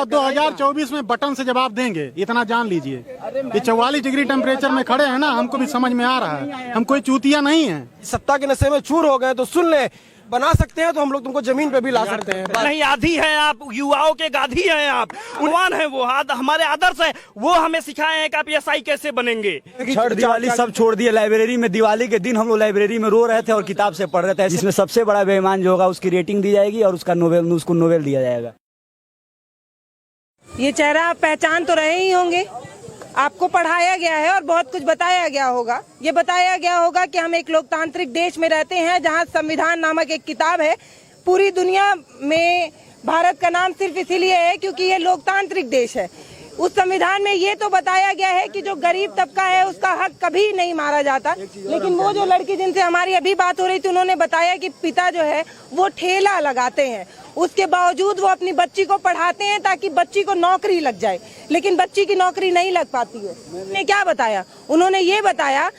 होगा 2024 में बटन से जवाब देंगे, इतना जान लीजिए। ये 44 डिग्री टेम्परेचर में खड़े हैं ना, हमको भी समझ में आ रहा है, हम कोई चूतिया नहीं है। सत्ता के नशे में चूर हो गए तो सुन ले, बना सकते हैं तो हम लोग तुमको जमीन पे भी ला सकते हैं। नहीं, आधी हैं आप, युवाओं के गाधी हैं आप, उन्वान है वो, हमारे आदर्श है वो, हमें सिखाए हैं कि आप एसआई कैसे बनेंगे। छठ दिवाली सब छोड़ दिए, लाइब्रेरी में दिवाली के दिन हम लोग लाइब्रेरी में रो रहे थे और किताब से पढ़ रहे थे। जिसमें सबसे बड़ा बेईमान जो होगा उसकी रेटिंग दी जाएगी और उसको नोबेल दिया जाएगा। ये चेहरा आप पहचान तो रहे ही होंगे, आपको पढ़ाया गया है और बहुत कुछ बताया गया होगा। ये बताया गया होगा कि हम एक लोकतांत्रिक देश में रहते हैं जहां संविधान नामक एक किताब है। पूरी दुनिया में भारत का नाम सिर्फ इसीलिए है क्योंकि ये लोकतांत्रिक देश है। उस संविधान में ये तो बताया गया है कि जो गरीब तबका है उसका हक कभी नहीं मारा जाता। लेकिन वो जो लड़की जिनसे हमारी अभी बात हो रही थी, उन्होंने बताया कि पिता जो है वो ठेला लगाते हैं, उसके बावजूद वो अपनी बच्ची को पढ़ाते हैं ताकि बच्ची को नौकरी लग जाए, लेकिन बच्ची की नौकरी नहीं लग पाती है। उन्होंने क्या बताया? उन्होंने ये बताया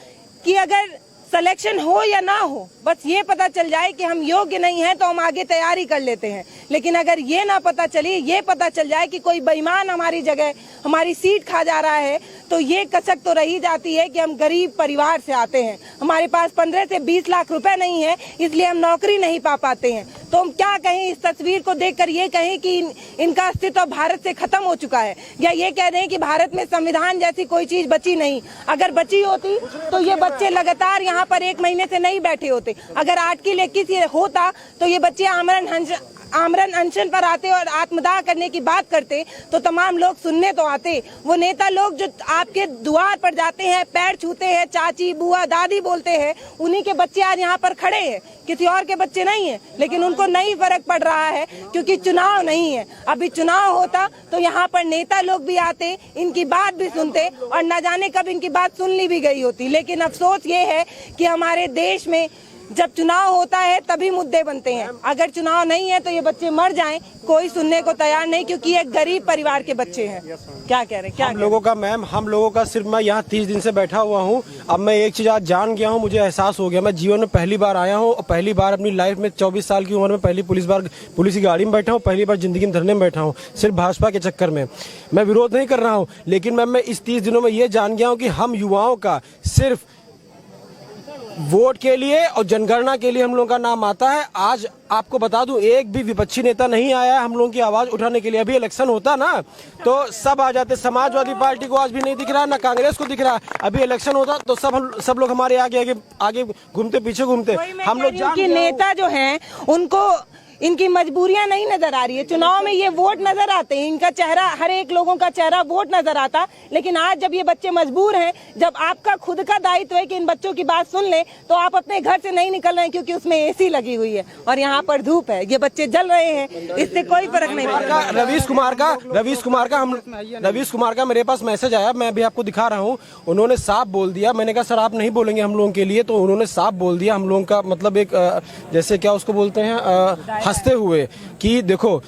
कि अगर सिलेक्शन हो या ना हो, बस ये पता चल जाए कि हम योग्य नहीं हैं तो हम आगे तैयारी कर लेते हैं। लेकिन अगर ये ना पता चले, ये पता चल जाए कि कोई बेईमान हमारी जगह हमारी सीट खा जा रहा है, तो ये कसक तो रही जाती है कि हम गरीब परिवार से आते हैं, हमारे पास 15 से 20 लाख रुपए नहीं है, इसलिए हम नौकरी नहीं पा पाते हैं। तो हम क्या कहें इस तस्वीर को देखकर? ये कहें कि इनका अस्तित्व भारत से खत्म हो चुका है, या ये कह दें कि भारत में संविधान जैसी कोई चीज बची नहीं? अगर बची होती तो ये बच्चे लगातार यहाँ पर 1 महीने से नहीं बैठे होते। अगर 8 की 21 होता तो ये बच्चे आमरण अनशन पर आते और आत्मदाह करने की बात करते तो तमाम लोग सुनने तो आते। वो नेता लोग जो आपके द्वार पर जाते हैं, पैर छूते हैं, चाची बुआ दादी बोलते हैं, उन्हीं के बच्चे आज यहाँ पर खड़े हैं, किसी और के बच्चे नहीं है। लेकिन उनको नहीं फर्क पड़ रहा है क्योंकि चुनाव नहीं है। अभी चुनाव होता तो यहाँ पर नेता लोग भी आते, इनकी बात भी सुनते और न जाने कब इनकी बात सुन ली भी गई होती। लेकिन अफसोस ये है कि हमारे देश में जब चुनाव होता है तभी मुद्दे बनते हैं, अगर चुनाव नहीं है तो ये बच्चे मर जाएं, कोई सुनने को तैयार नहीं, क्योंकि ये गरीब परिवार के बच्चे हैं। क्या कह रहे हैं? हम लोगों का मैम, हम लोगों का सिर्फ, मैं यहाँ 30 दिन से बैठा हुआ हूँ। अब मैं एक चीज आज जान गया हूँ, मुझे एहसास हो गया। मैं जीवन में पहली बार आया हूँ और पहली बार अपनी लाइफ में 24 साल की उम्र में पहली पुलिस की गाड़ी में बैठा हूँ, पहली बार जिंदगी में धरने में बैठा हूँ, सिर्फ भाजपा के चक्कर में। मैं विरोध नहीं कर रहा हूँ, लेकिन मैं इस 30 दिनों में ये जान गया हूँ कि हम युवाओं का सिर्फ वोट के लिए और जनगणना के लिए हम लोगों का नाम आता है। आज आपको बता दूं, एक भी विपक्षी नेता नहीं आया हम लोगों की आवाज उठाने के लिए। अभी इलेक्शन होता ना तो सब आ जाते। समाजवादी पार्टी को आज भी नहीं दिख रहा, ना कांग्रेस को दिख रहा। अभी इलेक्शन होता तो सब लोग हमारे आगे घूमते, पीछे घूमते। हम लोग नेता जो हैं उनको इनकी मजबूरियां नहीं नजर आ रही है। चुनाव में ये वोट नजर आते हैं, इनका चेहरा, हर एक लोगों का चेहरा वोट नजर आता। लेकिन आज जब ये बच्चे मजबूर हैं, जब आपका खुद का दायित्व है कि इन बच्चों की बात सुन लें, तो आप अपने घर से नहीं निकल रहे हैं क्योंकि उसमें एसी लगी हुई है और यहाँ पर धूप है, ये बच्चे जल रहे हैं, इससे कोई फर्क नहीं पड़ता। रवीश कुमार का मेरे पास मैसेज आया, मैं अभी आपको दिखा रहा हूँ। उन्होंने साफ बोल दिया, मैंने कहा सर आप नहीं बोलेंगे हम लोगों के लिए, तो उन्होंने साफ बोल दिया हम लोगों का मतलब एक जैसे क्या उसको बोलते हैं, हंसते हुए कि देखो,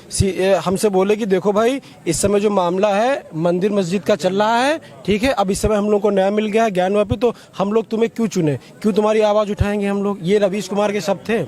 हमसे बोले कि देखो भाई, इस समय जो मामला है मंदिर मस्जिद का चल रहा है, ठीक है, अब इस समय हम लोग को न्याय मिल गया है, ज्ञानवापी, तो हम लोग तुम्हें क्यों चुने, क्यों तुम्हारी आवाज उठाएंगे हम लोग। ये रवीश कुमार के शब्द थे।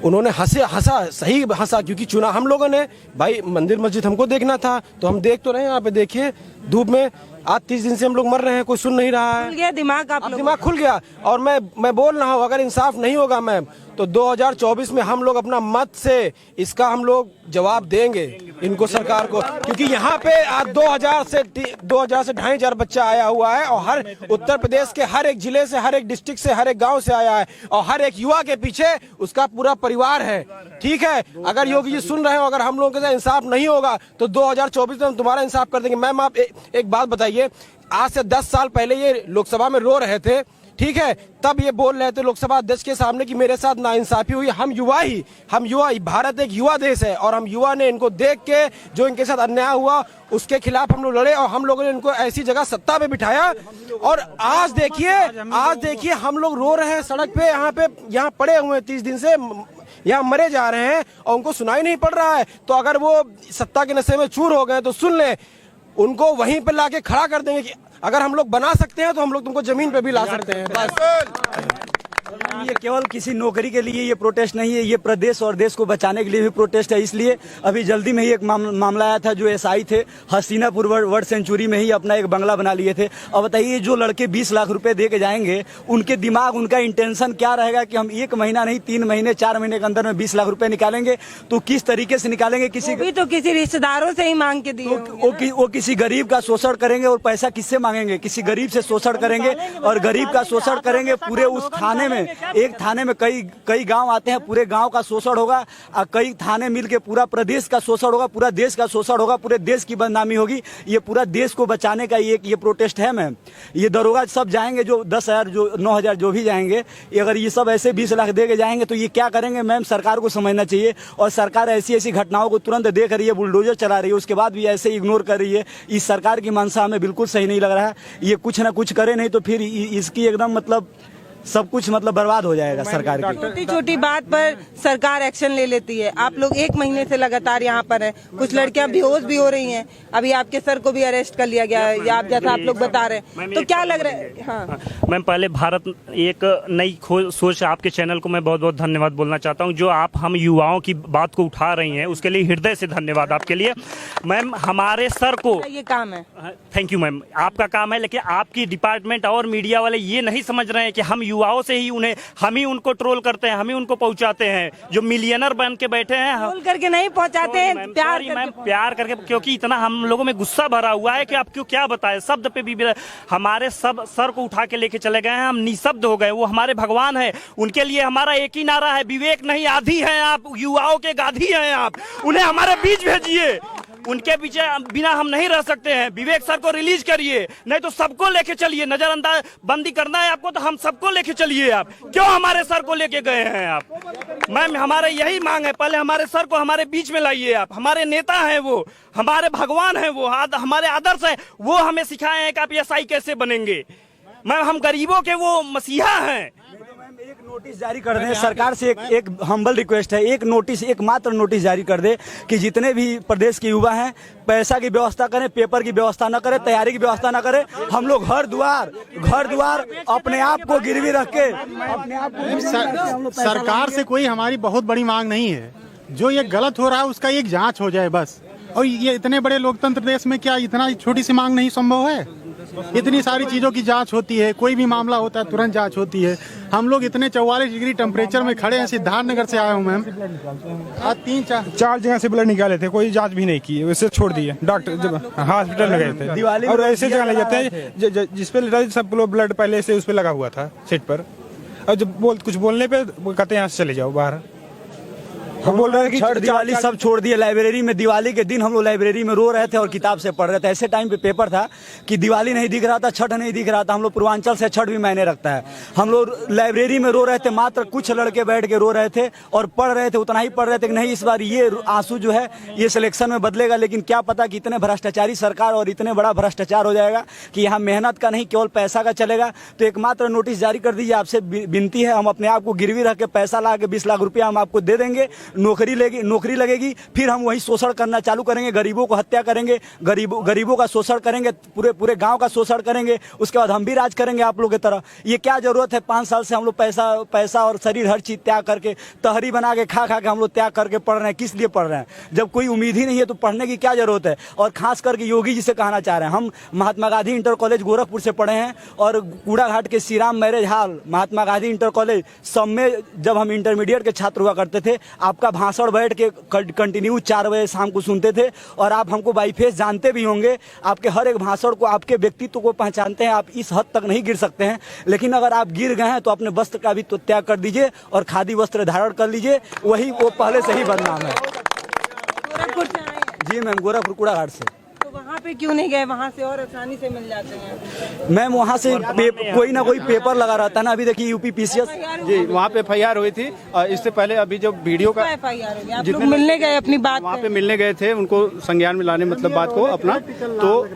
उन्होंने सही हंसा क्योंकि चुना हम लोगों ने। भाई मंदिर मस्जिद हमको देखना था तो हम देख तो रहे हैं, यहाँ पे देखिए धूप में आज 30 दिन से हम लोग मर रहे हैं, कोई सुन नहीं रहा है। दिमाग खुल गया। और मैं बोल रहा हूँ, अगर इंसाफ नहीं होगा मैम तो 2024 में हम लोग अपना मत से इसका हम लोग जवाब देंगे इनको, सरकार को। क्योंकि यहाँ पे आज 2000 से 2500 बच्चा आया हुआ है और हर उत्तर प्रदेश के हर एक जिले से, हर एक डिस्ट्रिक्ट से, हर एक गांव से आया है और हर एक युवा के पीछे उसका पूरा परिवार है, ठीक है। अगर योगी जी सुन रहे हो, अगर हम लोगों के साथ इंसाफ नहीं होगा तो 2024 में हम तुम्हारा इंसाफ कर देंगे। मैम आप एक बात बताइए, आज से 10 साल पहले ये लोकसभा में रो रहे थे, ठीक है, तब ये बोल रहे थे लोकसभा अध्यक्ष के सामने कि मेरे साथ नाइंसाफी हुई। हम युवा, भारत एक युवा देश है और हम युवा ने इनको देख के जो इनके साथ अन्याय हुआ उसके खिलाफ हम लोग लड़े और हम लोगों ने इनको ऐसी जगह सत्ता पे बिठाया। और आज देखिए हम लोग रो रहे हैं सड़क पे, यहाँ पड़े हुए 30 दिन से यहाँ मरे जा रहे हैं और उनको सुनाई नहीं पड़ रहा है। तो अगर वो सत्ता के नशे में चूर हो गए तो सुन ले, उनको वहीं पे लाके खड़ा कर देंगे कि अगर हम लोग बना सकते हैं तो हम लोग तुमको जमीन पे भी ला सकते हैं। बस। ये केवल किसी नौकरी के लिए ये प्रोटेस्ट नहीं है, ये प्रदेश और देश को बचाने के लिए भी प्रोटेस्ट है। इसलिए अभी जल्दी में ही एक मामला आया था, जो एसआई थे हसीनापुर वर्ड सेंचुरी में ही अपना एक बंगला बना लिए थे। अब बताइए, जो लड़के 20 लाख रुपए दे के जाएंगे, उनके दिमाग, उनका इंटेंशन क्या रहेगा कि हम 1 महीना नहीं 3 महीने 4 महीने के अंदर में 20 लाख रुपए निकालेंगे, तो किस तरीके से निकालेंगे? किसी रिश्तेदारों से ही मांग के दिए वो किसी गरीब का शोषण करेंगे, और पैसा किससे मांगेंगे? किसी गरीब से शोषण करेंगे, और गरीब का शोषण करेंगे। पूरे उस थाने में, एक थाने में कई गांव आते हैं, पूरे गांव का शोषण होगा, और कई थाने मिलके पूरा प्रदेश का शोषण होगा, पूरा देश का शोषण होगा, पूरे देश की बदनामी होगी। ये पूरा देश को बचाने का ये प्रोटेस्ट है। मैम, ये दरोगा सब जाएंगे, जो 10,000 जो 9,000 जो भी जाएंगे, अगर ये सब ऐसे 20 लाख दे के जाएंगे तो ये क्या करेंगे? मैम, सरकार को समझना चाहिए, और सरकार ऐसी घटनाओं को तुरंत देख रही है, बुलडोजर चला रही है, उसके बाद भी ऐसे इग्नोर कर रही है। इस सरकार की मंशा हमें बिल्कुल सही नहीं लग रहा है। ये कुछ ना कुछ करे, नहीं तो फिर इसकी एकदम मतलब सब कुछ मतलब बर्बाद हो जाएगा सरकार की। छोटी छोटी बात पर सरकार एक्शन ले लेती है। आप लोग 1 महीने से लगातार यहाँ पर हैं, कुछ लड़कियां बेहोश भी हो रही हैं, अभी आपके सर को भी अरेस्ट कर लिया गया है, या आप जैसा आप लोग बता रहे हैं, तो क्या लग रहा है? हाँ मैम, पहले भारत एक नई सोच, आपके चैनल को मैं बहुत बहुत धन्यवाद बोलना चाहता हूँ। जो आप हम युवाओं की बात को उठा रही हैं, उसके लिए हृदय से धन्यवाद आपके लिए। मैम, हमारे सर को ये काम है। थैंक यू मैम, आपका काम है, लेकिन आपकी डिपार्टमेंट और मीडिया वाले ये नहीं समझ रहे हैं कि हम युवाओं से ही हम ही उनको ट्रोल करते हैं, हम ही उनको पहुंचाते हैं। जो मिलियनर बन के बैठे हैं, ट्रोल करके नहीं पहुंचाते हैं, प्यार करके, क्योंकि इतना हम लोगों में गुस्सा भरा हुआ है कि आप क्यों क्या बताएं। शब्द पे भी हमारे सब सर को उठा के लेके चले गए हैं, हम निशब्द हो गए। वो हमारे भगवान है, उनके लिए हमारा एक ही नारा है, विवेक नहीं आधी हैं आप, युवाओं के गाधी हैं आप, उन्हें हमारे बीच भेजिए। उनके पीछे बिना हम नहीं रह सकते हैं। विवेक सर को रिलीज करिए, नहीं तो सबको लेके चलिए। नजरअंदाज बंदी करना है आपको, तो हम सबको लेके चलिए। आप क्यों हमारे सर को लेके गए हैं आप? मैम, हमारे यही मांग है, पहले हमारे सर को हमारे बीच में लाइए। आप हमारे नेता हैं, वो हमारे भगवान हैं, वो हमारे आदर्श है, वो हमें सिखाए हैं कि आप एसआई कैसे बनेंगे। मैम, हम गरीबों के वो मसीहा हैं। एक नोटिस जारी कर दें सरकार से, एक हम्बल रिक्वेस्ट है, एक नोटिस, एक मात्र नोटिस जारी कर दे कि जितने भी प्रदेश के युवा हैं, पैसा की व्यवस्था करें, पेपर की व्यवस्था न करें, तैयारी की व्यवस्था न करें। हम लोग घर द्वार अपने आप को गिरवी रख के, अपने आप को सरकार से कोई हमारी बहुत बड़ी मांग नहीं है। जो ये गलत हो रहा है उसका एक जांच हो जाए बस। और ये इतने बड़े लोकतंत्र देश में क्या इतना छोटी सी मांग नहीं संभव है? इतनी सारी चीजों की जांच होती है, कोई भी मामला होता है तुरंत जांच होती है। हम लोग इतने 44 डिग्री टेम्परेचर में खड़े हैं, सिद्धार्थनगर से आए हूँ मैम, आज 3-4 जगह से ब्लड निकाले थे, कोई जांच भी नहीं की, वैसे छोड़ दिए। डॉक्टर जब हॉस्पिटल में गए थे, और ऐसे जगह ले जाते हैं जिसपे सब लोग ब्लड पहले से उस पर लगा हुआ था सीट पर, और जब कुछ बोलने पे कहते हैं यहाँ से चले जाओ बाहर। हम बोल रहे हैं कि छठ दिवाली सब छोड़ दिए। लाइब्रेरी में दिवाली के दिन हम लोग लाइब्रेरी में रो रहे थे और किताब से पढ़ रहे थे। ऐसे टाइम पे पेपर था कि दिवाली नहीं दिख रहा था, छठ नहीं दिख रहा था। हम लोग पूर्वांचल से, छठ भी मायने रखता है। हम लोग लाइब्रेरी में रो रहे थे, मात्र कुछ लड़के बैठ के रो रहे थे और पढ़ रहे थे, उतना ही पढ़ रहे थे कि नहीं इस बार ये आंसू जो है ये सिलेक्शन में बदलेगा। लेकिन क्या पता कि इतने भ्रष्टाचारी सरकार और इतने बड़ा भ्रष्टाचार हो जाएगा कि यहाँ मेहनत का नहीं केवल पैसा का चलेगा। तो एक मात्र नोटिस जारी कर दीजिए, आपसे विनती है। हम अपने आप को गिरवी रख के पैसा ला के 20 लाख रुपया हम आपको दे देंगे, नौकरी लगेगी, फिर हम वही शोषण करना चालू करेंगे, गरीबों को हत्या करेंगे, गरीबों का शोषण करेंगे, पूरे गांव का शोषण करेंगे। उसके बाद हम भी राज करेंगे आप लोगों की तरह। ये क्या जरूरत है? 5 साल से हम लोग पैसा और शरीर हर चीज त्याग करके, तहरी बना के खा के हम लोग त्याग करके पढ़ रहे हैं। किस लिए पढ़ रहे हैं? जब कोई उम्मीद ही नहीं है तो पढ़ने की क्या जरूरत है? और खास करके योगी जी से कहना चाह रहे हैं, हम महात्मा गांधी इंटर कॉलेज गोरखपुर से पढ़े हैं, और कूड़ा घाट के Shri Ram marriage hall, Mahatma Gandhi inter college, सब में जब हम इंटरमीडिएट के छात्र हुआ करते थे, आपका भाषण बैठ के कंटिन्यू 4 बजे शाम को सुनते थे। और आप हमको बाई फेस जानते भी होंगे, आपके हर एक भाषण को, आपके व्यक्तित्व को पहचानते हैं। आप इस हद तक नहीं गिर सकते हैं, लेकिन अगर आप गिर गए हैं तो अपने वस्त्र का भी तो त्याग कर दीजिए और खादी वस्त्र धारण कर लीजिए, वही वो पहले से ही बदनाम है। जी मैम, गोरखपुर कूड़ा घाट से। वहाँ पे क्यों नहीं गए? वहाँ से और आसानी से मिल जाते हैं। मैम, वहाँ से कोई ना कोई पेपर लगा रहता है ना। अभी देखिए यूपी PCS जी, वहाँ पे FIR हुई थी। और इससे पहले अभी जो वीडियो का FIR हो गया, आप लोग मिलने गए अपनी बात, वहाँ पे मिलने गए थे, उनको संज्ञान में लाने, मतलब बात को अपना, तो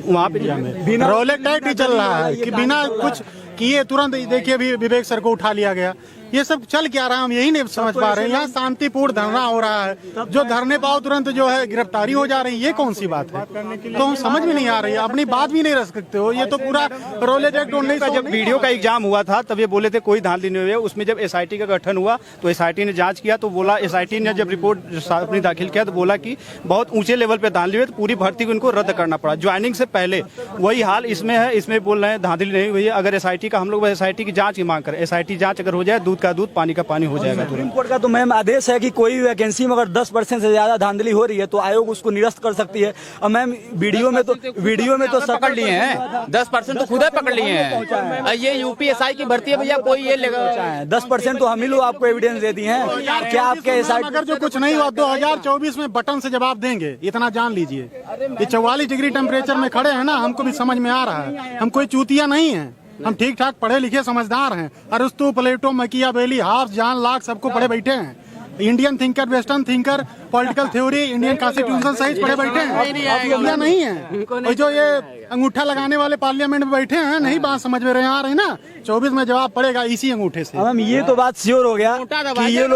वहाँ पे रोलेट टाइट ही चल रहा है कि बिना कुछ किए तुरंत देखिए अभी विवेक सर को उठा लिया गया। ये सब चल क्या रहा है, हम यही नहीं समझ पा रहे हैं। यहाँ शांतिपूर्ण धरना हो रहा है, जो धरने पाओ तुरंत जो है गिरफ्तारी हो जा रही है, ये कौन सी बात है? तो हम समझ में नहीं आ रही है, अपनी बात भी नहीं रख सकते हो। ये तो पूरा रोलेट एक्ट जब वीडियो का एग्जाम हुआ था तब ये बोले थे कोई धांधली नहीं हुई है। उसमें जब एसआईटी का गठन हुआ तो एसआईटी ने जांच किया तो बोला, एसआईटी ने जब रिपोर्ट अपनी दाखिल किया तो बोला कि बहुत ऊंचे लेवल पे धांधली हुई, तो पूरी भर्ती को इनको रद्द करना पड़ा ज्वाइनिंग से पहले। वही हाल इसमें है, इसमें बोल रहे हैं धांधली नहीं हुई है। अगर एसआईटी का हम लोग एसआईटी की जांच की मांग करें, एसआईटी जांच अगर हो जाए, दूध का दूध पानी का पानी हो जाएगा। सुप्रीम कोर्ट का तो मैम आदेश है कि कोई भी वैकेंसी में अगर 10% से ज्यादा धांधली हो रही है तो आयोग उसको निरस्त कर सकती है। और मैम वीडियो में तो पकड़ लिए हैं, 10% तो खुद ही पकड़ लिए हैं। ये यूपीएसआई की भर्ती है भैया, कोई ये लेगा 10% तो हम ही लोग आपको एविडेंस दे दिए हैं। क्या आपके एसआईटी अगर जो कुछ नहीं हुआ 2024 में बटन से जवाब देंगे, इतना जान लीजिए। ये 44 डिग्री टेम्परेचर में खड़े हैं ना, हमको भी समझ में आ रहा है, हम कोई चूतिया नहीं है, हम ठीक ठाक पढ़े लिखे समझदार हैं। अरिस्टो, प्लेटो, मैकियावेली, हाफ्स, जॉन लॉक सबको पढ़े बैठे हैं। Indian thinker, western thinker, political theory, Indian constitution सहित पढ़े बैठे हैं। आप नहीं है, और जो ये अंगूठा लगाने वाले पार्लियामेंट में बैठे हैं, नहीं बात समझ में आ रही ना। 24 में जवाब पड़ेगा इसी अंगूठे से। मैम ये तो बात श्योर हो गया कि ये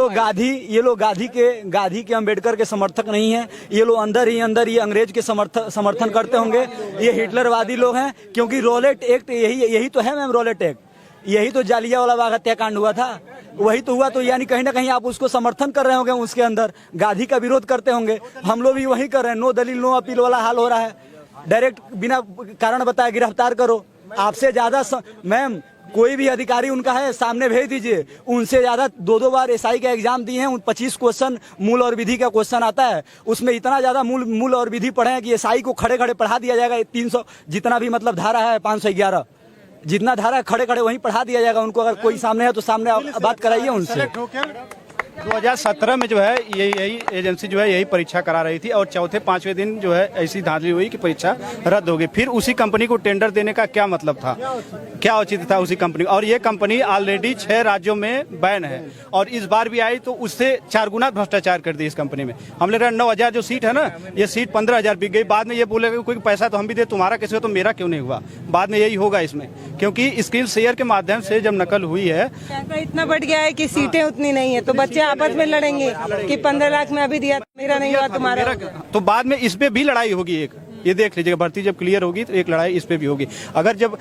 लोग गांधी के अम्बेडकर के समर्थक नहीं है। ये लोग अंदर ही ये अंग्रेज के समर्थन करते होंगे। ये हिटलरवादी लोग हैं, क्योंकि रोलेट एक्ट यही तो है मैम। रोलेट एक्ट यही तो जालियांवाला बाग हत्याकांड हुआ था, वही तो हुआ। तो यानी कहीं ना कहीं आप उसको समर्थन कर रहे होंगे, उसके अंदर गांधी का विरोध करते होंगे। हम लोग भी वही कर रहे हैं, नो दलील नो अपील वाला हाल हो रहा है। डायरेक्ट बिना कारण बताए गिरफ्तार करो। आपसे ज्यादा मैम कोई भी अधिकारी उनका है, सामने भेज दीजिए। उनसे ज्यादा 2 बार एसआई का एग्जाम दिए हैं। 25 क्वेश्चन मूल और विधि का क्वेश्चन आता है, उसमें इतना ज्यादा मूल और विधि पढ़े हैं कि एसआई को खड़े खड़े पढ़ा दिया जाएगा। 300 जितना भी मतलब धारा है, 511 जितना धारा है, खड़े खड़े वहीं पढ़ा दिया जाएगा उनको। अगर कोई सामने है तो सामने बात कराइए उनसे। 2017 में जो है यही एजेंसी जो है यही परीक्षा करा रही थी, और चौथे 5वें दिन जो है ऐसी धांधली हुई कि परीक्षा रद्द हो गई। फिर उसी कंपनी को टेंडर देने का क्या मतलब था, क्या औचित्य था उसी कंपनी? और ये कंपनी ऑलरेडी 6 राज्यों में बैन है, और इस बार भी आई तो उससे 4 गुना भ्रष्टाचार कर दी इस कंपनी में। हम ले रहे 9,000 जो सीट है ना, ये सीट 15,000 बिक गई। बाद में ये बोलेगा कोई पैसा तो हम भी दे, तुम्हारा कैसे हो तो मेरा क्यों नहीं हुआ? बाद में यही होगा इसमें, क्योंकि स्किल शेयर के माध्यम से जब नकल हुई है, पैसा इतना बढ़ गया है कि सीटें उतनी नहीं है, तो बच्चे आपस में लड़ेंगे कि 15 लाख में अभी दिया, मेरा नहीं हुआ तुम्हारा। तो बाद में इस पे भी लड़ाई होगी। एक ये देख लीजिएगा, भर्ती जब क्लियर होगी तो एक लड़ाई इस पे भी होगी। अगर जब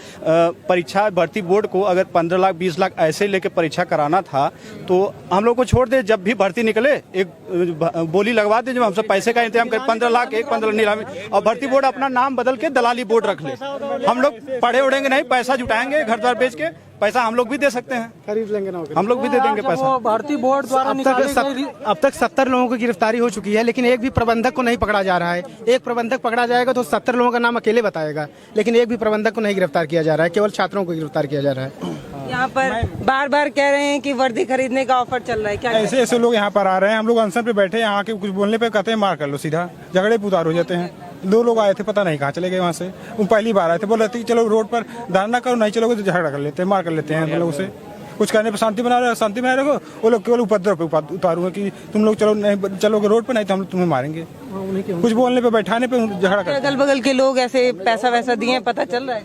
परीक्षा भर्ती बोर्ड को अगर 15 लाख 20 लाख ऐसे लेके परीक्षा कराना था तो हम लोग को छोड़ दे, जब भी भर्ती निकले एक बोली लगवा दे, जब हम सब पैसे का इंतजाम कर 15 लाख 15 नीलामी, और भर्ती बोर्ड अपना नाम बदल के दलाली बोर्ड रख ले। हम लोग पढ़े उड़ेंगे नहीं, पैसा जुटाएंगे, घर द्वार बेच के पैसा हम लोग भी दे सकते हैं, खरीद लेंगे ना, हम लोग भी दे देंगे पैसा। भारतीय बोर्ड द्वारा अब तक 70 लोगों की गिरफ्तारी हो चुकी है, लेकिन एक भी प्रबंधक को नहीं पकड़ा जा रहा है। एक प्रबंधक पकड़ा जाएगा तो 70 लोगों का नाम अकेले बताएगा, लेकिन एक भी प्रबंधक को नहीं गिरफ्तार किया जा रहा है, केवल छात्रों को गिरफ्तार किया जा रहा है। यहाँ पर बार बार कह रहे हैं कि वर्दी खरीदने का ऑफर चल रहा है, क्या ऐसे लोग यहाँ पर आ रहे हैं। हम लोग अनशन पे बैठे, यहाँ के कुछ बोलने पे कहते हैं मार कर लो, सीधा झगड़े पुतार हो जाते हैं। 2 लोग आए थे, पता नहीं कहाँ चले गए वहाँ से। वो पहली बार आए थे, बोल रहे थे चलो रोड पर धरना करो, नहीं चलोगे तो झगड़ा कर लेते हैं, मार कर लेते हैं। हम लोग उसे कुछ करने पर शांति बना रहे, शांति बना रखो। वो लोग केवल उपद्रव पे उतारूंगे कि तुम लोग चलो, नहीं चलोगे रोड पर, नहीं तो हम तुम्हें मारेंगे। कुछ बोलने पे बैठाने पे झगड़ा कर। अगल बगल के लोग ऐसे पैसा वैसा दिए, पता चल रहा है?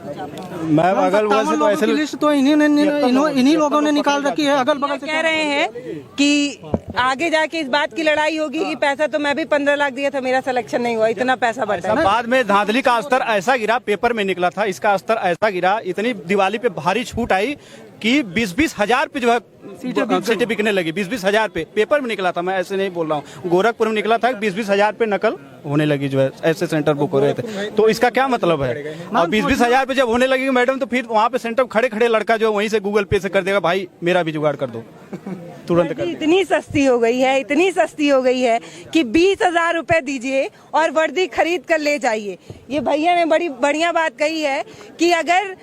मैं अगल बगल से तो ऐसे लिस्ट तो इन्हीं लोगों ने निकाल रखी है। अगल बगल कह रहे हैं कि आगे जाके इस बात की लड़ाई होगी कि पैसा तो मैं भी 15 लाख दिया था, मेरा सिलेक्शन नहीं हुआ, इतना पैसा बढ़ा। बाद में धांधली का स्तर ऐसा गिरा, पेपर में निकला था, इसका स्तर ऐसा गिरा, इतनी दिवाली पे भारी छूट आई कि 20-20 हजार पे जो है सीटें बिकने लगी। 20-20 हजार पे पेपर में निकला था, मैं ऐसे नहीं बोल रहा हूँ। गोरखपुर में निकला था 20-20 हजार पे नकल होने लगी, जो है ऐसे सेंटर बुक हो रहे थे। तो इसका क्या मतलब है? और 20-20 हजार पे जब होने लगी मैडम, तो फिर वहाँ पे सेंटर खड़े खड़े लड़का जो वहीं से गूगल पे से कर देगा, भाई मेरा भी जुगाड़ कर दो, तुरंत कर। इतनी सस्ती हो गई है, इतनी सस्ती हो गई है कि 20,000 रुपए दीजिए और वर्दी खरीद कर ले जाइए। ये भैया ने बड़ी बढ़िया बात कही है कि अगर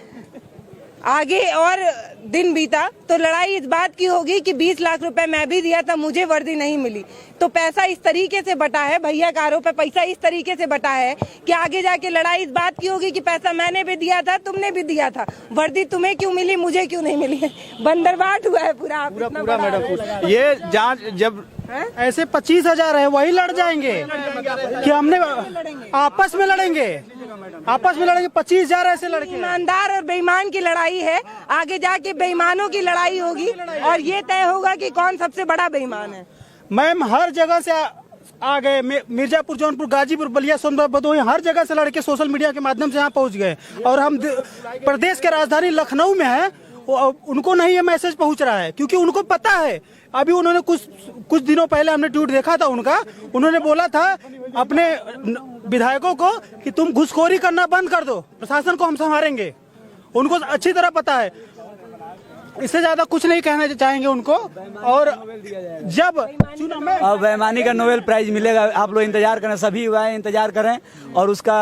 आगे और दिन बीता तो लड़ाई इस बात की होगी कि 20 लाख रुपए मैं भी दिया था, मुझे वर्दी नहीं मिली। तो पैसा इस तरीके से बटा है, भैया का आरोप है, पैसा इस तरीके से बटा है कि आगे जाके लड़ाई इस बात की होगी कि पैसा मैंने भी दिया था, तुमने भी दिया था, वर्दी तुम्हें क्यों मिली, मुझे क्यों नहीं मिली। बंदरबाट हुआ है पूरा मैडम। ये जांच जब ऐसे 25,000 है, वही लड़ जाएंगे कि हमने आपस में लड़ेंगे 25,000 ऐसे लड़के। ईमानदार और बेईमान की लड़ाई है, आगे जाके बेईमानों की लड़ाई होगी और ये तय होगा कि कौन सबसे बड़ा बेईमान है। मैम हर जगह से आ गए, मिर्जापुर, जौनपुर, गाजीपुर, बलिया, सोनभद्र, भदोही, हर जगह से लड़के सोशल मीडिया के माध्यम से यहाँ पहुँच गए और हम प्रदेश के राजधानी लखनऊ में है, उनको नहीं ये मैसेज पहुँच रहा है क्योंकि उनको पता है। अभी उन्होंने कुछ दिनों पहले हमने ट्वीट देखा था उनका, उन्होंने बोला था अपने विधायकों को कि तुम घुसखोरी करना बंद कर दो, प्रशासन को हम संभालेंगे। उनको अच्छी तरह पता है, इससे ज्यादा कुछ नहीं कहना चाहेंगे उनको। और जब चुनाव में अब बेईमानी का नोबेल प्राइज मिलेगा, आप लोग इंतजार करें, सभी युवाएं इंतजार करें। और उसका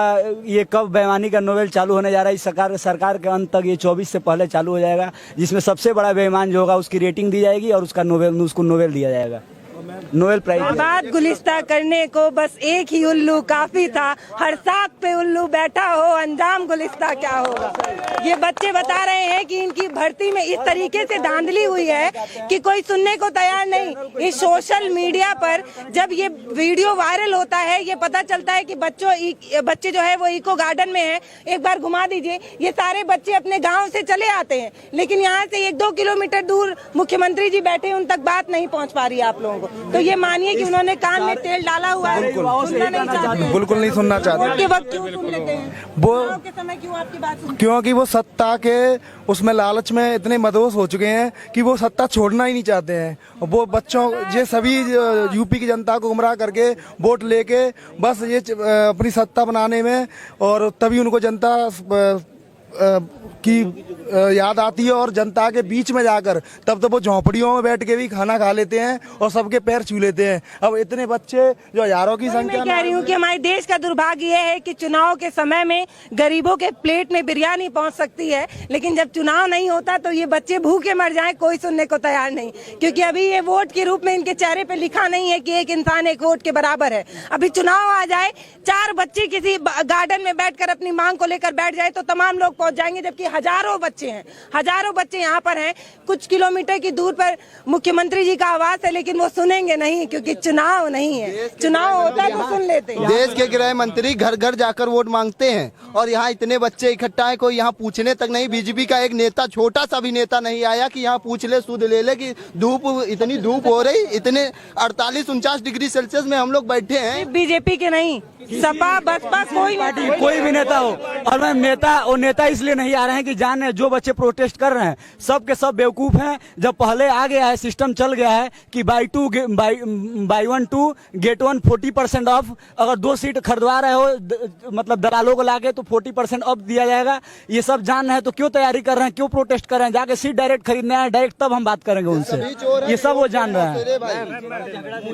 ये कब बेईमानी का नोबेल चालू होने जा रहा है, इस सरकार के अंत तक ये 24 से पहले चालू हो जाएगा, जिसमें सबसे बड़ा बेईमान जो होगा उसकी रेटिंग दी जाएगी और उसको नोबेल दिया जाएगा, नोबेल प्राइज। बात गुलिस्ता करने को बस एक ही उल्लू काफी था, हर साख पे उल्लू बैठा हो, अंजाम गुलिस्ता क्या होगा। ये बच्चे बता रहे हैं कि इनकी भर्ती में इस तरीके से धांधली हुई है कि कोई सुनने को तैयार नहीं। इस सोशल मीडिया पर जब ये वीडियो वायरल होता है, ये पता चलता है कि बच्चे जो है वो इको गार्डन में है, एक बार घुमा दीजिए, ये सारे बच्चे अपने गाँव से चले आते हैं, लेकिन यहाँ से 1-2 किलोमीटर दूर मुख्यमंत्री जी बैठे, उन तक बात नहीं पहुँच पा रही है आप लोगों को। तो ये मानिए कि उन्होंने कान में तेल डाला हुआ है, सुनना नहीं चाहते, बिल्कुल नहीं सुनना चाहते। वोट के वक्त क्यों सुन लेते हैं, वो चुनाव के समय क्यों आपकी बात सुनते हैं? क्योंकि वो सत्ता के उसमें लालच में इतने मदहोश हो चुके हैं कि वो सत्ता छोड़ना ही नहीं चाहते हैं। वो बच्चों, ये सभी यूपी की जनता को गुमराह करके वोट लेके बस ये अपनी सत्ता बनाने में, और तभी उनको जनता की याद आती है और जनता के बीच में जाकर तब तो वो झोंपड़ियों में बैठ के भी खाना खा लेते हैं और सबके पैर छू लेते हैं। अब इतने बच्चे जो हजारों की संख्या, मैं कह रही हूँ कि हमारे देश का दुर्भाग्य यह है कि चुनाव के समय में गरीबों के प्लेट में बिरयानी पहुंच सकती है, लेकिन जब चुनाव नहीं होता तो ये बच्चे भूखे मर जाएं, कोई सुनने को तैयार नहीं, क्योंकि अभी ये वोट के रूप में इनके चेहरे पे लिखा नहीं है कि एक इंसान एक वोट के बराबर है। अभी चुनाव आ जाए, 4 बच्चे किसी गार्डन में बैठकर अपनी मांग को लेकर बैठ जाए तो तमाम लोग पहुंच जाएंगे, जबकि हजारों बच्चे यहाँ पर हैं। कुछ किलोमीटर की दूर पर मुख्यमंत्री जी का आवास है, लेकिन वो सुनेंगे नहीं क्योंकि चुनाव नहीं है। चुनाव होता है तो सुन लेते हैं। देश के गृह मंत्री घर घर जाकर वोट मांगते हैं और यहाँ इतने बच्चे इकट्ठा है, कोई यहाँ पूछने तक नहीं। बीजेपी का एक नेता, छोटा सा भी नेता नहीं आया कि यहाँ पूछ ले, सुध ले ले कि इतनी धूप हो रही, इतने 48-49 डिग्री सेल्सियस में हम लोग बैठे हैं। बीजेपी के नहीं, सपा बसपा कोई भी नेता हो, और मैं नेता इसलिए नहीं आ रहे हैं कि जाने जो बच्चे प्रोटेस्ट कर रहे हैं सब के सब बेवकूफ हैं। जब पहले आ गया है, सिस्टम चल गया है कि बाई 1 2 गेट 1 40% ऑफ, अगर 2 सीट खरीदवा रहे हो मतलब दलालों को लाके तो 40% ऑफ दिया जाएगा। ये सब जान रहे हैं तो क्यों तैयारी कर रहे हैं, क्यों प्रोटेस्ट कर रहे हैं? जाके सीट डायरेक्ट खरीदना है, डायरेक्ट तब हम बात करेंगे उनसे, ये सब वो जान रहे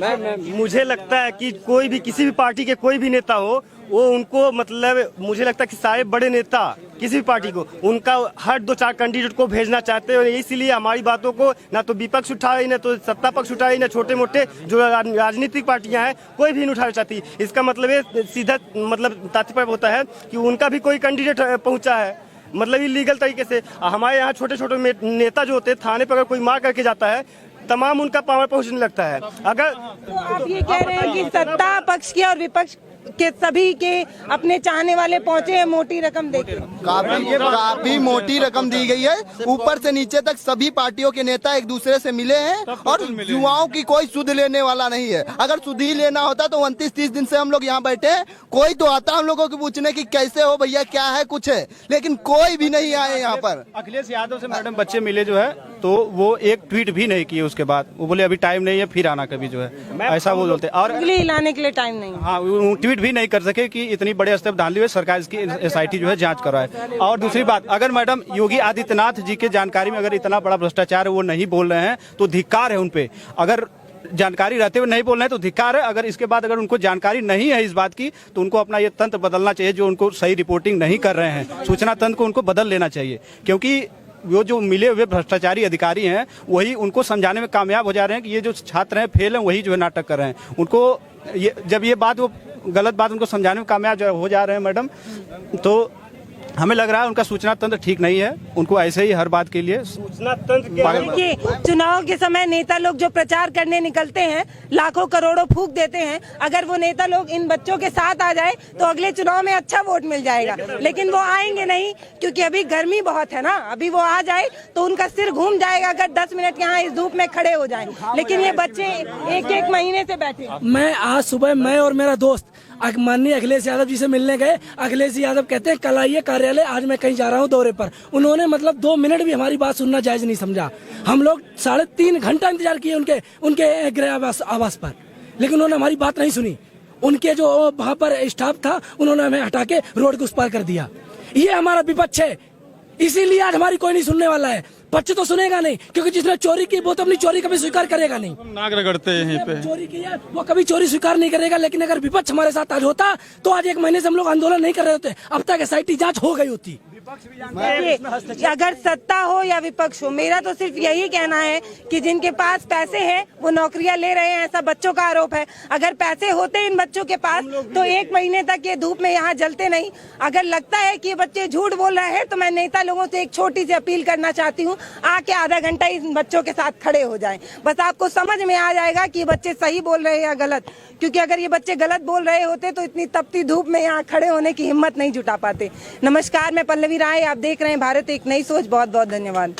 हैं। मुझे लगता है कि कोई भी, किसी भी पार्टी के कोई भी नेता हो, वो उनको मतलब मुझे लगता है कि सारे बड़े नेता किसी भी पार्टी को उनका हर 2-4 कैंडिडेट को भेजना चाहते हैं, इसीलिए हमारी बातों को ना तो विपक्ष उठा रही, ना तो सत्ता पक्ष उठा रही, ना छोटे मोटे जो राजनीतिक पार्टियां हैं कोई भी नहीं उठाना चाहती। इसका मतलब ये सीधा मतलब तात्पर्य होता है कि उनका भी कोई कैंडिडेट पहुंचा है, मतलब इलीगल तरीके से। हमारे यहाँ छोटे छोटे नेता जो होते हैं, थाने पर अगर कोई मार करके जाता है, तमाम उनका पावर पहुंचने लगता है। अगर तो आप ये कह रहे हैं कि सत्ता पक्ष के और विपक्ष के सभी के अपने चाहने वाले पहुंचे हैं मोटी रकम देके? काफी मोटी रकम दी गई है, ऊपर से नीचे तक सभी पार्टियों के नेता एक दूसरे से मिले हैं और युवाओं की कोई सुध लेने वाला नहीं है। अगर सुध ही लेना होता तो 29-30 दिन से हम लोग यहाँ बैठे हैं, कोई तो आता हम लोगों को पूछने की कैसे हो भैया, क्या है, कुछ है, लेकिन कोई भी नहीं आए यहाँ पर। अखिलेश यादव से मैडम बच्चे मिले जो है, तो वो एक ट्वीट भी नहीं किए उसके बाद, वो बोले अभी टाइम नहीं है, फिर आना कभी जो है, ऐसा वो बोलते। और लाने के लिए टाइम नहीं, हाँ, ट्वीट भी नहीं कर सके कि इतनी बड़े स्तर धांधली हुई, सरकार इसकी SIT जो है जांच कराए। और दूसरी बात, अगर मैडम योगी आदित्यनाथ जी के जानकारी में अगर इतना बड़ा भ्रष्टाचार है, वो नहीं बोल रहे हैं तो धिक्कार है उनपे। अगर जानकारी रहते हुए नहीं बोल रहे हैं तो धिक्कार है। अगर इसके बाद अगर उनको जानकारी नहीं है इस बात की, तो उनको अपना ये तंत्र बदलना चाहिए, जो उनको सही रिपोर्टिंग नहीं कर रहे हैं, सूचना तंत्र को उनको बदल लेना चाहिए। क्योंकि वो जो मिले हुए भ्रष्टाचारी अधिकारी हैं, वही उनको समझाने में कामयाब हो जा रहे हैं कि ये जो छात्र हैं फेल हैं, वही जो है नाटक कर रहे हैं। उनको जब ये बात, वो गलत बात उनको समझाने में कामयाब हो जा रहे हैं मैडम, तो हमें लग रहा है उनका सूचना तंत्र ठीक नहीं है, उनको ऐसे ही हर बात के लिए सूचना तंत्र के देखिए, चुनाव के समय नेता लोग जो प्रचार करने निकलते हैं, लाखों करोड़ों फूंक देते हैं। अगर वो नेता लोग इन बच्चों के साथ आ जाए तो अगले चुनाव में अच्छा वोट मिल जाएगा, लेकिन वो आएंगे नहीं क्योंकि अभी गर्मी बहुत है ना। अभी वो आ जाए तो उनका सिर घूम जाएगा अगर 10 मिनट यहाँ इस धूप में खड़े हो जाएं। लेकिन ये बच्चे एक महीने से बैठे। मैं आज सुबह मैं और मेरा दोस्त माननीय अखिलेश यादव जी से मिलने गए। अखिलेश यादव कहते हैं कल आइए कार्यालय, आज मैं कहीं जा रहा हूं दौरे पर। उन्होंने मतलब 2 मिनट भी हमारी बात सुनना जायज नहीं समझा। हम लोग 3.5 घंटा इंतजार किए उनके गृह आवास पर, लेकिन उन्होंने हमारी बात नहीं सुनी। उनके जो वहाँ पर स्टाफ था उन्होंने हमें हटा के रोड को उस पार कर दिया। ये हमारा विपक्ष है, इसीलिए आज हमारी कोई नहीं सुनने वाला है। पक्ष तो सुनेगा नहीं, क्योंकि जिसने चोरी की वो तो अपनी चोरी कभी स्वीकार करेगा नहीं। नाक रगड़ते हैं यहीं पे। चोरी की है वो कभी चोरी स्वीकार नहीं करेगा। लेकिन अगर विपक्ष हमारे साथ आज होता तो आज 1 महीने से हम लोग आंदोलन नहीं कर रहे होते, अब तक SIT जांच हो गई होती। अगर सत्ता हो या विपक्ष हो, मेरा तो सिर्फ यही कहना है कि जिनके पास पैसे हैं वो नौकरियां ले रहे हैं, ऐसा बच्चों का आरोप है। अगर पैसे होते इन बच्चों के पास तो 1 महीने तक ये धूप में यहाँ जलते नहीं। अगर लगता है कि ये बच्चे झूठ बोल रहे हैं तो मैं नेता लोगों से एक छोटी सी अपील करना चाहती हूँ, आके आधा घंटा इन बच्चों के साथ खड़े हो जाएं। बस आपको समझ में आ जाएगा कि ये बच्चे सही बोल रहे हैं या गलत। क्योंकि अगर ये बच्चे गलत बोल रहे होते तो इतनी तपती धूप में यहाँ खड़े होने की हिम्मत नहीं जुटा पाते। नमस्कार, मैं पल्लवी राय, आप देख रहे हैं भारत एक नई सोच। बहुत बहुत धन्यवाद।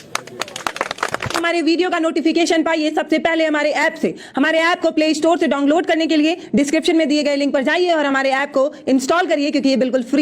हमारे वीडियो का नोटिफिकेशन पाइए सबसे पहले हमारे ऐप से। हमारे ऐप को प्ले स्टोर से डाउनलोड करने के लिए डिस्क्रिप्शन में दिए गए लिंक पर जाइए और हमारे ऐप को इंस्टॉल करिए, क्योंकि ये बिल्कुल फ्री